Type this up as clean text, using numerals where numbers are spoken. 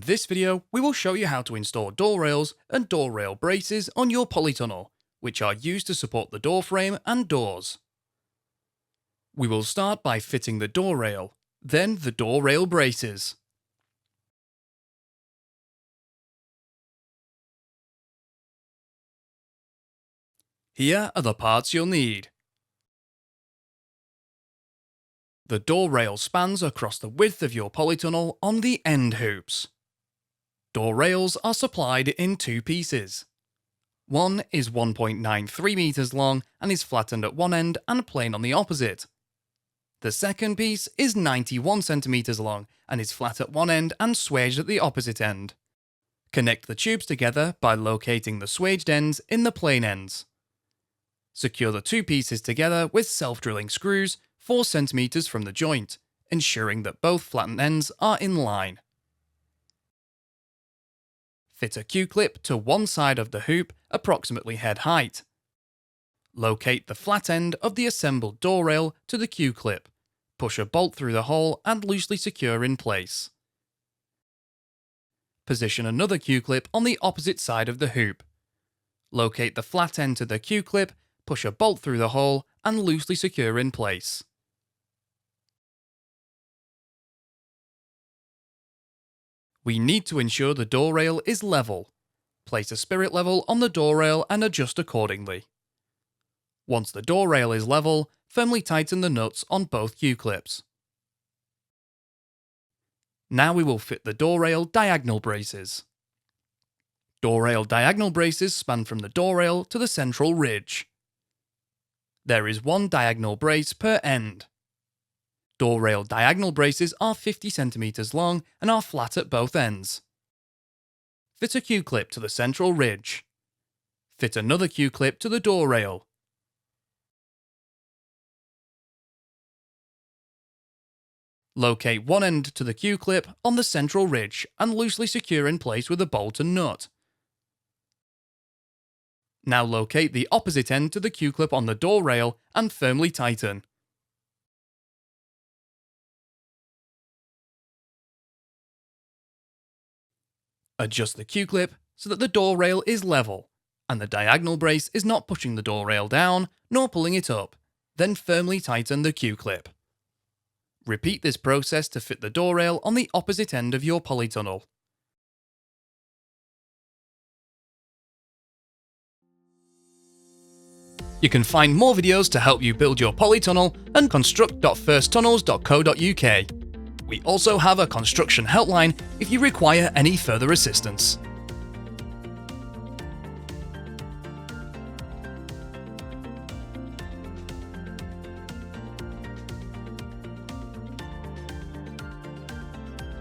this video, we will show you how to install door rails and door rail braces on your polytunnel, which are used to support the door frame and doors. We will start by fitting the door rail, then the door rail braces. Here are the parts you'll need. The door rail spans across the width of your polytunnel on the end hoops. Door rails are supplied in two pieces. One is 1.93 meters long and is flattened at one end and plain on the opposite. The second piece is 91 centimeters long and is flat at one end and swaged at the opposite end. Connect the tubes together by locating the swaged ends in the plain ends. Secure the two pieces together with self-drilling screws 4 centimeters from the joint, ensuring that both flattened ends are in line. Fit a Q-clip to one side of the hoop approximately head height. Locate the flat end of the assembled door rail to the Q-clip. Push a bolt through the hole and loosely secure in place. Position another Q-clip on the opposite side of the hoop. Locate the flat end to the Q-clip, push a bolt through the hole and loosely secure in place. We need to ensure the door rail is level. Place a spirit level on the door rail and adjust accordingly. Once the door rail is level, firmly tighten the nuts on both Q-clips. Now we will fit the door rail diagonal braces. Door rail diagonal braces span from the door rail to the central ridge. There is one diagonal brace per end. Door rail diagonal braces are 50 centimeters long and are flat at both ends. Fit a Q-clip to the central ridge. Fit another Q-clip to the door rail. Locate one end to the Q-clip on the central ridge and loosely secure in place with a bolt and nut. Now locate the opposite end to the Q-clip on the door rail and firmly tighten. Adjust the Q-clip so that the door rail is level and the diagonal brace is not pushing the door rail down nor pulling it up. Then firmly tighten the Q-clip. Repeat this process to fit the door rail on the opposite end of your polytunnel. You can find more videos to help you build your polytunnel at construct.firsttunnels.co.uk. We also have a construction helpline if you require any further assistance.